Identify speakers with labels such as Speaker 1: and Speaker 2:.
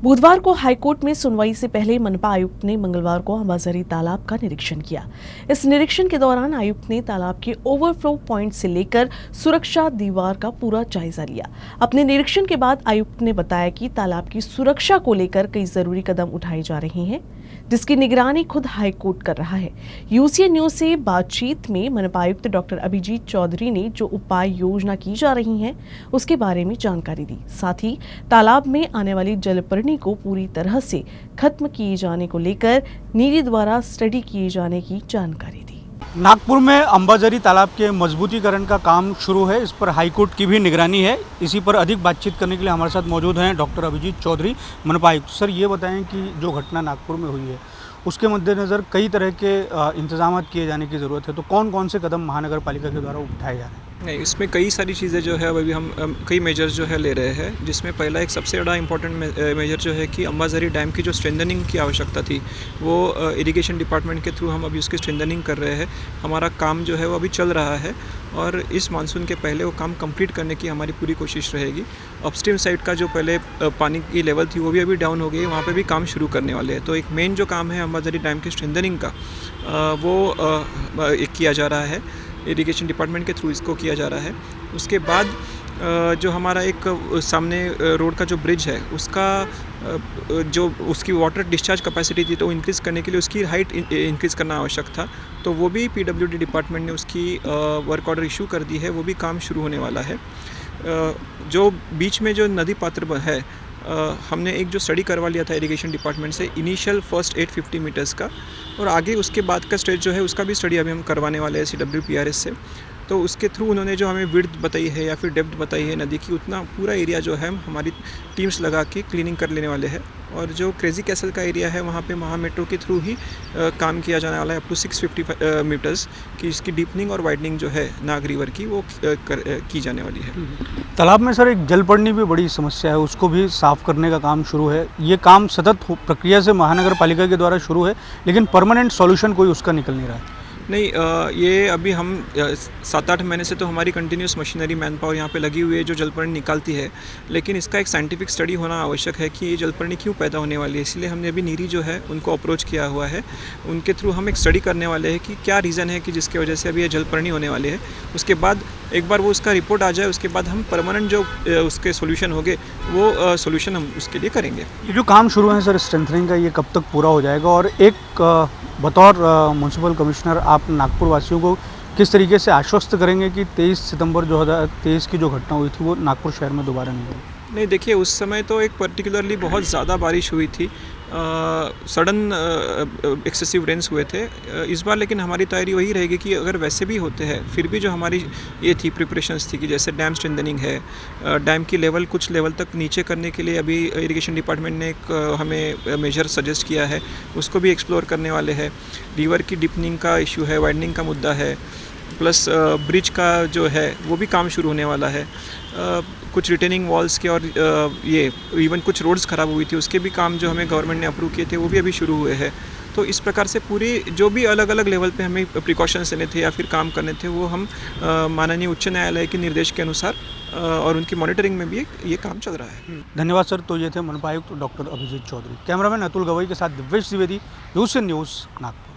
Speaker 1: बुधवार को हाईकोर्ट में सुनवाई से पहले मनपा आयुक्त ने मंगलवार को अंबाझरी तालाब का निरीक्षण किया। इस निरीक्षण के दौरान आयुक्त ने तालाब के ओवरफ्लो पॉइंट से लेकर सुरक्षा दीवार का पूरा जायजा लिया। अपने निरीक्षण के बाद आयुक्त ने बताया कि तालाब की सुरक्षा को लेकर कई जरूरी कदम उठाए जा रहे हैं, जिसकी निगरानी खुद हाईकोर्ट कर रहा है। यूसीएन न्यूज से बातचीत में मनपा आयुक्त डॉक्टर अभिजीत चौधरी ने जो उपाय योजना की जा रही हैं उसके बारे में जानकारी दी। साथ ही तालाब में आने वाली जलपर्णी को पूरी तरह से खत्म किए जाने को लेकर नीरी द्वारा स्टडी किए जाने की जानकारी दी।
Speaker 2: नागपुर में अंबाझरी तालाब के मजबूतीकरण का काम शुरू है। इस पर हाईकोर्ट की भी निगरानी है। इसी पर अधिक बातचीत करने के लिए हमारे साथ मौजूद हैं डॉक्टर अभिजीत चौधरी, मनपा आयुक्त। सर, ये बताएं कि जो घटना नागपुर में हुई है उसके मद्देनज़र कई तरह के इंतजाम किए जाने की ज़रूरत है, तो कौन कौन से कदम महानगर पालिका के द्वारा उठाए जा रहे हैं?
Speaker 3: नहीं, इसमें कई सारी चीज़ें जो है अभी हम कई मेजर्स जो है ले रहे हैं, जिसमें पहला एक सबसे बड़ा इंपॉर्टेंट मेजर जो है कि अंबाझरी डैम की जो स्ट्रेंथनिंग की आवश्यकता थी वो इरिगेशन डिपार्टमेंट के थ्रू हम अभी उसकी स्ट्रेंथनिंग कर रहे हैं। हमारा काम जो है वो अभी चल रहा है और इस मानसून के पहले वो काम कंप्लीट करने की हमारी पूरी कोशिश रहेगी। अपस्ट्रीम साइड का जो पहले पानी की लेवल थी वो भी अभी डाउन हो गई है, वहाँ पे भी काम शुरू करने वाले हैं। तो एक मेन जो काम है अंबाझरी डैम की स्ट्रेंथनिंग का वो किया जा रहा है, इरिगेशन डिपार्टमेंट के थ्रू इसको किया जा रहा है। उसके बाद जो हमारा एक सामने रोड का जो ब्रिज है उसका जो उसकी वाटर डिस्चार्ज कैपेसिटी थी तो इंक्रीज़ करने के लिए उसकी हाइट इंक्रीज़ करना आवश्यक था, तो वो भी पीडब्ल्यूडी डिपार्टमेंट ने उसकी वर्क ऑर्डर इशू कर दी है, वो भी काम शुरू होने वाला है। जो बीच में जो नदी पात्र है हमने एक जो स्टडी करवा लिया था इरिगेशन डिपार्टमेंट से इनिशियल फर्स्ट 850 मीटर्स का, और आगे उसके बाद का स्टेज जो है उसका भी स्टडी अभी हम करवाने वाले हैं CWPRS से। तो उसके थ्रू उन्होंने जो हमें विड्थ बताई है या फिर डेप्थ बताई है नदी की, उतना पूरा एरिया जो है हमारी टीम्स लगा के क्लीनिंग कर लेने वाले हैं। और जो क्रेजी कैसल का एरिया है वहाँ पे महा मेट्रो के थ्रू ही काम किया जाने वाला है अप टू 650 मीटर्स की, इसकी डीपनिंग और वाइडनिंग जो है नाग रिवर की वो की जाने वाली है।
Speaker 2: तालाब में सर एक जलपर्णी भी बड़ी समस्या है, उसको भी साफ़ करने का काम शुरू है। ये काम सतत प्रक्रिया से महानगर पालिका के द्वारा शुरू है, लेकिन परमानेंट सॉल्यूशन कोई उसका निकल नहीं रहा है।
Speaker 3: नहीं, ये अभी हम 7-8 महीने से तो हमारी कंटिन्यूस मशीनरी मैन पावर यहाँ पे लगी हुई है जो जलपर्णी निकालती है, लेकिन इसका एक साइंटिफिक स्टडी होना आवश्यक है कि ये जलपर्णी क्यों पैदा होने वाली है। इसलिए हमने अभी नीरी जो है उनको अप्रोच किया हुआ है, उनके थ्रू हम एक स्टडी करने वाले हैं कि क्या रीज़न है कि जिसकी वजह से अभी ये जलपर्णी होने वाली है। उसके बाद एक बार वो उसका रिपोर्ट आ जाए उसके बाद हम परमानेंट जो उसके सोल्यूशन होंगे वो सोल्यूशन हम उसके लिए करेंगे।
Speaker 2: ये जो काम शुरू है सर स्ट्रेंथनिंग का, ये कब तक पूरा हो जाएगा? और एक बतौर म्यूनसिपल कमिश्नर आप नागपुर वासियों को किस तरीके से आश्वस्त करेंगे कि 23 सितंबर 2023 की जो घटना हुई थी वो नागपुर शहर में दोबारा नहीं होगी?
Speaker 3: नहीं, देखिए, उस समय तो एक पर्टिकुलरली बहुत ज़्यादा बारिश हुई थी, सडन एक्सेसिव रेन्स हुए थे इस बार, लेकिन हमारी तैयारी वही रहेगी कि अगर वैसे भी होते हैं फिर भी जो हमारी ये थी प्रिपरेशंस थी कि जैसे डैम स्ट्रेंथनिंग है, डैम की लेवल कुछ लेवल तक नीचे करने के लिए अभी इरिगेशन डिपार्टमेंट ने एक हमें मेजर सजेस्ट किया है, उसको भी एक्सप्लोर करने वाले हैं। रिवर की डिपनिंग का इशू है, वाइडनिंग का मुद्दा है, प्लस ब्रिज का जो है वो भी काम शुरू होने वाला है। कुछ रिटेनिंग वॉल्स के और ये इवन कुछ रोड्स ख़राब हुई थी उसके भी काम जो हमें गवर्नमेंट ने अप्रूव किए थे वो भी अभी शुरू हुए हैं। तो इस प्रकार से पूरी जो भी अलग अलग लेवल पे हमें प्रिकॉशंस लेने थे या फिर काम करने थे वो हम माननीय उच्च न्यायालय के निर्देश के अनुसार और उनकी मॉनिटरिंग में भी ये काम चल रहा है।
Speaker 2: धन्यवाद सर। तो ये थे मनपा आयुक्त डॉक्टर अभिजीत चौधरी। कैमरामैन अतुल गवई के साथ दिव्येश द्विवेदी, यूसीएन न्यूज़, नागपुर।